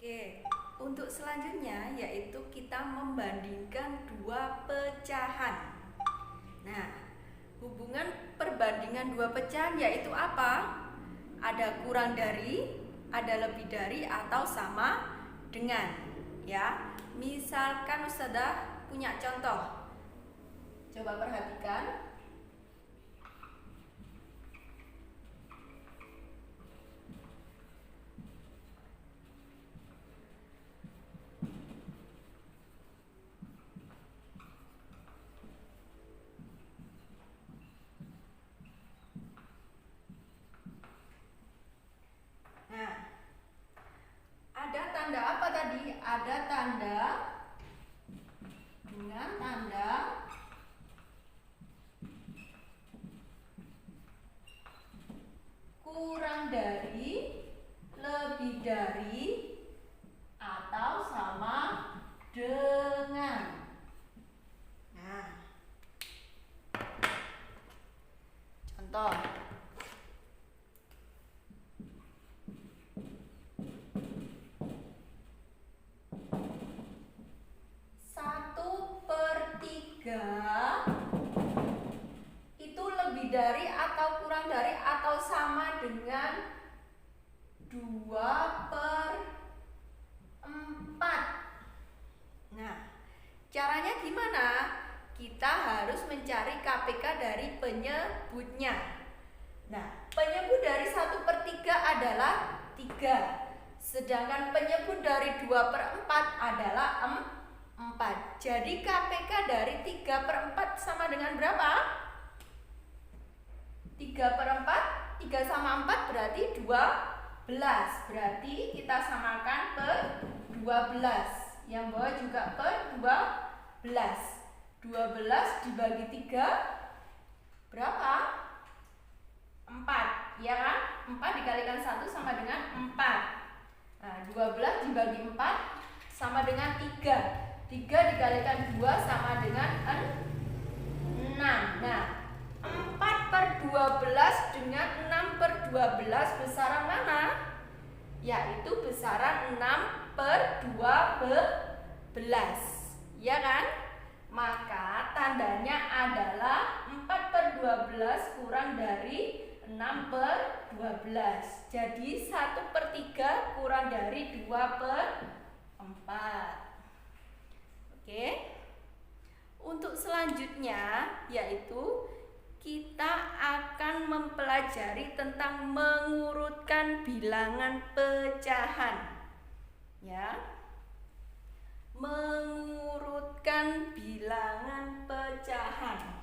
Oke, untuk selanjutnya yaitu kita membandingkan dua pecahan. Nah, hubungan perbandingan dua pecahan yaitu apa? Ada kurang dari, ada lebih dari, atau sama dengan. Ya, misalkan Ustazah punya contoh. Coba perhatikan. Nah, ada tanda apa tadi? Ada tanda dengan tanda kurang dari, lebih dari, atau sama dengan. Nah, contoh. Satu per tiga itu lebih dari atau kurang dari atau sama dengan 2/4. Nah, caranya gimana? Kita harus mencari KPK dari penyebutnya. Nah, penyebut dari 1/3 adalah 3. Sedangkan penyebut dari 2/4 adalah 4. Jadi KPK dari 3/4 sama dengan berapa? 3/4, 3 sama 4 berarti 12. Berarti kita samakan per 12. Yang bawah juga per 12. 12 dibagi 3 berapa? 4, ya kan? 4 dikalikan 1 sama dengan 4. Nah, 12 dibagi 4 sama dengan 3. 3 dikalikan 2 sama dengan 6. Nah, 4/12 dengan 6/12 besaran mana? Yaitu besaran 6/12. Ya kan? Maka tandanya adalah 4/12 kurang dari 6/12. Jadi 1/3 kurang dari 2/4. Oke. Untuk selanjutnya yaitu kita akan mempelajari tentang mengurutkan bilangan pecahan. Ya. Mengurutkan bilangan pecahan.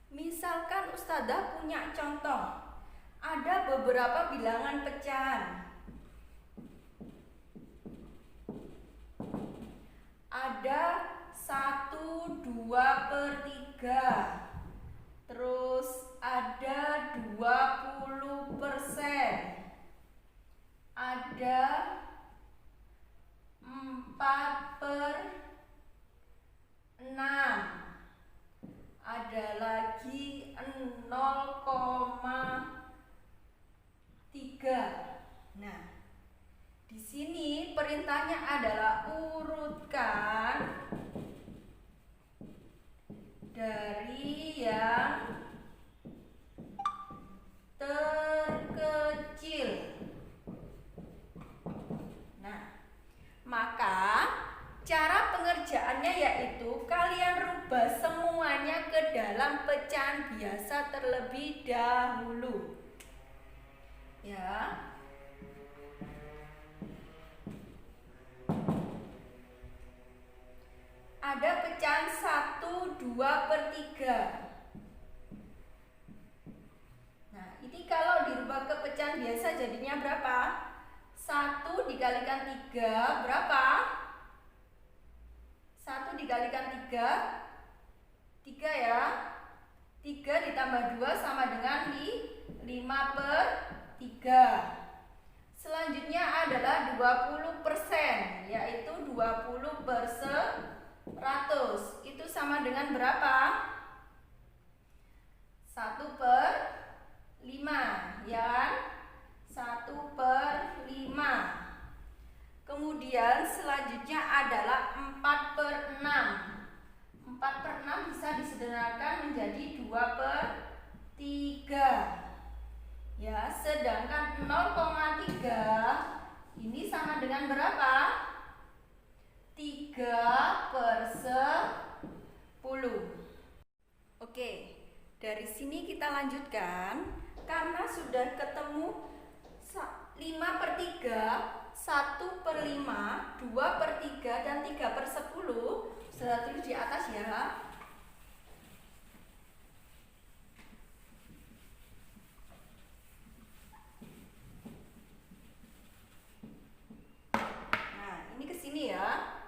Misalkan Ustazah punya contoh, ada beberapa bilangan pecahan. Ada 1, 2/3. Terus ada 20%. Ada 4/6. Ada lagi 0,3. Nah, di sini perintahnya adalah urutkan dari yang terkecil. Nah, maka cara pengerjaannya yaitu kalian rubah semuanya ke dalam pecahan biasa terlebih dahulu. Ya. Ada pecahan 1, 2/3. Nah, ini kalau dirubah ke pecahan biasa jadinya berapa? 1 dikalikan 3 berapa? 1 dikalikan 3 3 ya. 3 ditambah 2 sama dengan 5/3. sama dengan berapa? 1/5, ya kan? 1/5. Kemudian selanjutnya adalah 4/6. 4/6 bisa disederhanakan menjadi 2/3. Ya, sedangkan 0,3 ini sama dengan berapa? 3/10. Oke, dari sini kita lanjutkan. Karena sudah ketemu 5/3, 1/5, 2/3, dan 3/10. Sudah tulis di atas ya. Nah, ini ke sini ya.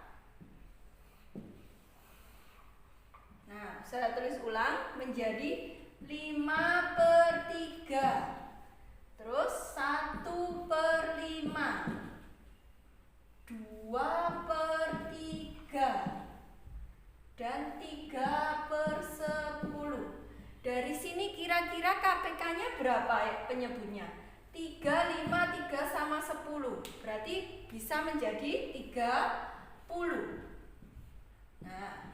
Nah, saya tulis ulang menjadi 5/3. Terus 1/5, 2/3, dan 3/10. Dari sini kira-kira KPK-nya berapa penyebutnya? 3, 5, 3 sama 10. Berarti bisa menjadi 30. Nah,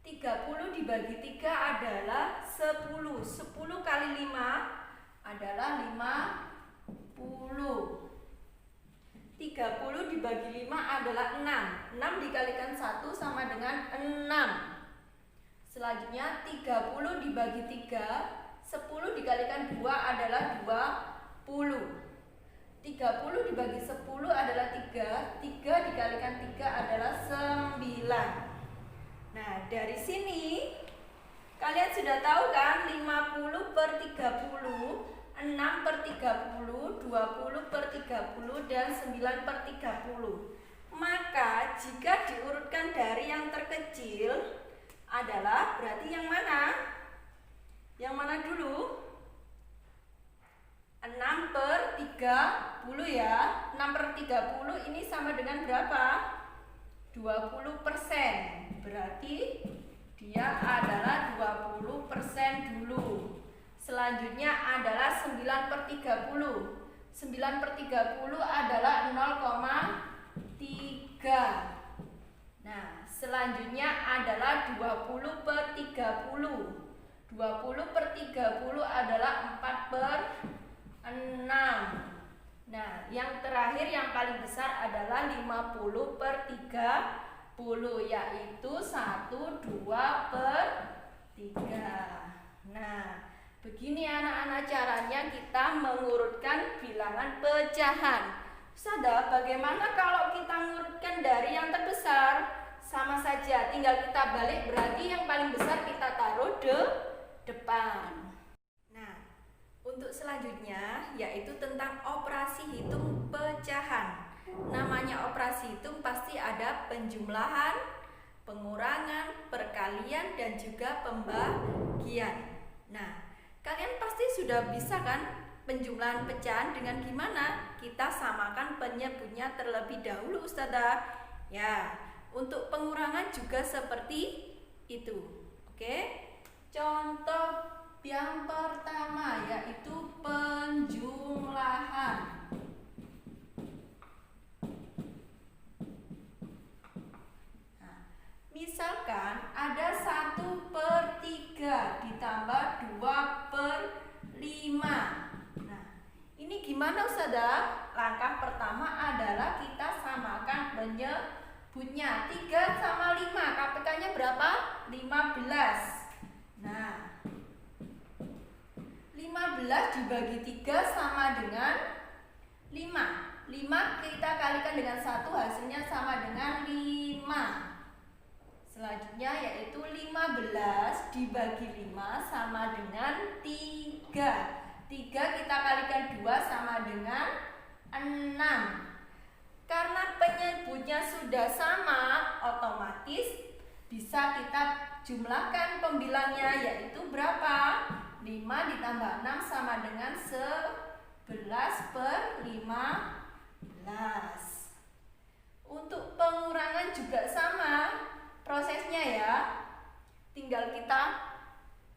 30 dibagi 3 adalah 10. 10 kali 5 adalah 50. 30 dibagi 5 adalah 6. 6 dikalikan 1 sama dengan 6. Selanjutnya 30 dibagi 3, 10 dikalikan 2 adalah 20. 30 dibagi 10 adalah 3. 3 dikalikan 3 adalah 9. Nah, dari sini kalian sudah tahu kan 50/30, 6/30, 20/30, dan 9/30. Maka jika diurutkan dari yang terkecil adalah berarti yang mana? Yang mana dulu? 6/30 ya. 6/30 ini sama dengan berapa? 20%. Berarti dia adalah 20% dulu. Selanjutnya adalah 9/30. 9/30 adalah 0,3. Nah, selanjutnya adalah 20/30. 20/30 adalah 4/6. Nah, yang terakhir yang paling besar adalah 50/30, yaitu 1, 2/3. Nah, begini anak-anak caranya kita mengurutkan bilangan pecahan. Saudara, bagaimana kalau kita mengurutkan dari yang terbesar? Sama saja, tinggal kita balik, berarti yang paling besar kita taruh depan. Nah, untuk selanjutnya yaitu tentang operasi hitung pecahan. Namanya operasi hitung pasti ada penjumlahan, pengurangan, perkalian, dan juga pembagian. Nah, kalian pasti sudah bisa kan penjumlahan pecahan dengan gimana? Kita samakan penyebutnya terlebih dahulu, Ustazah. Ya, untuk pengurangan juga seperti itu. Oke? Contoh yang pertama yaitu penjumlahan. Nah, misalkan ada 1/3 ditambah 2/5. Nah, ini gimana Ustazah? Langkah pertama adalah kita samakan penyebutnya. 3 sama 5, KPK-nya berapa? 15. Nah, 15 dibagi 3 sama dengan 5. 5 kita kalikan dengan 1, hasilnya sama dengan 5. Selanjutnya yaitu 15 dibagi 5 sama dengan 3. 3 kita kalikan 2 sama dengan 6. Karena penyebutnya sudah sama, otomatis bisa kita jumlahkan pembilangnya, yaitu berapa? 5 ditambah 6 sama dengan 11/15. Untuk pengurangan juga sama prosesnya ya. Tinggal kita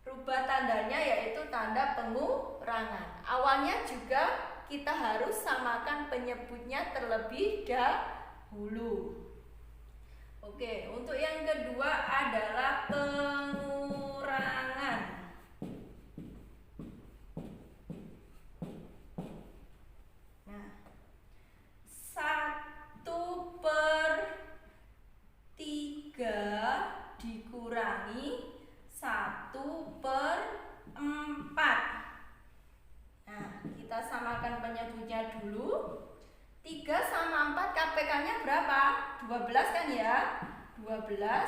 rubah tandanya, yaitu tanda pengurangan. Awalnya juga kita harus samakan penyebutnya terlebih dahulu. Oke, untuk yang kedua adalah pengurangan. Nah, 1/3 dikurangi 1/4. Nah, kita samakan penyebutnya dulu. 3 sama 4 KPK-nya berapa? 12 kan ya? 12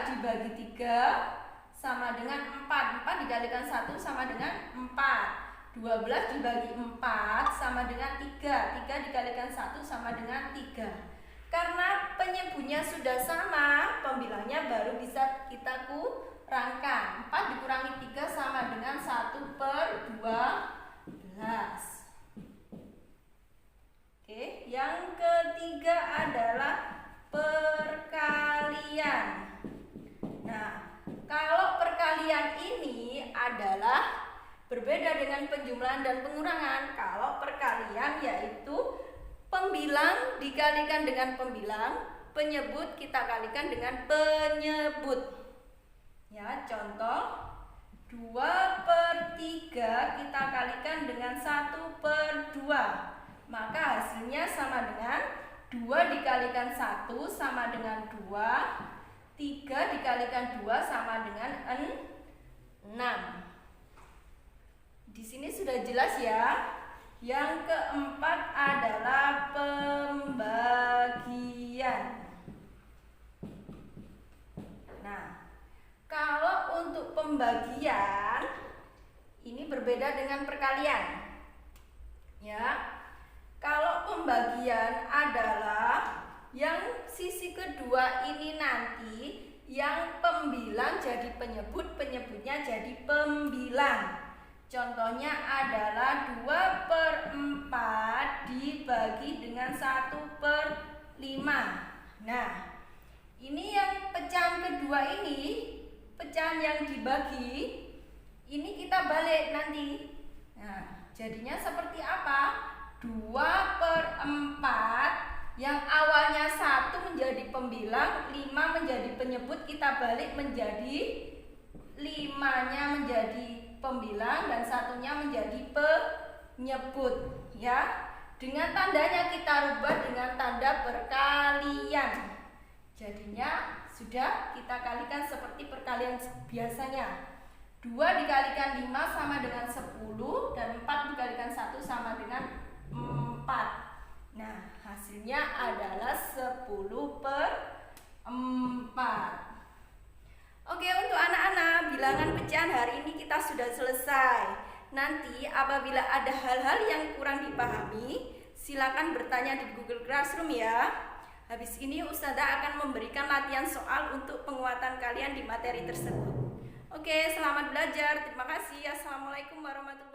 dibagi 3 sama dengan 4. 4 dikalikan 1 sama dengan 4. 12 dibagi 4 sama dengan 3. 3 dikalikan 1 sama dengan 3. Karena penyebutnya sudah sama, pembilangnya baru bisa kita kurangkan. 4 dikurangi 3 sama dengan 1/12. Oke, yang ketiga adalah perkalian. Nah, kalau perkalian ini adalah berbeda dengan penjumlahan dan pengurangan. Kalau perkalian yaitu pembilang dikalikan dengan pembilang, penyebut kita kalikan dengan penyebut. Ya, contoh 2/3 kita kalikan dengan 1/2. Maka hasilnya sama dengan 2 dikalikan 1 sama dengan 2, 3 dikalikan 2 sama dengan 6. Di sini sudah jelas ya. Yang keempat adalah pembagian. Nah, kalau untuk pembagian ini berbeda dengan perkalian. Ya. Kalau pembagian adalah yang sisi kedua ini nanti yang pembilang jadi penyebut, penyebutnya jadi pembilang. Contohnya adalah 2/4 dibagi dengan 1/5. Nah, ini yang pecahan kedua ini, pecahan yang dibagi, ini kita balik nanti. Nah, jadinya seperti apa? 2/4 yang awalnya 1 menjadi pembilang, 5 menjadi penyebut, kita balik menjadi 5-nya menjadi pembilang dan 1-nya menjadi penyebut ya. Dengan tandanya kita rubah dengan tanda perkalian. Jadinya sudah kita kalikan seperti perkalian biasanya. 2 dikalikan 5 sama dengan 10 dan 4 dikalikan 1 sama dengan 4. Nah, hasilnya adalah 10/4. Oke, untuk anak-anak, bilangan pecahan hari ini kita sudah selesai. Nanti apabila ada hal-hal yang kurang dipahami, silakan bertanya di Google Classroom ya. Habis ini Ustazah akan memberikan latihan soal untuk penguatan kalian di materi tersebut. Oke, selamat belajar. Terima kasih. Assalamualaikum warahmatullahi wabarakatuh.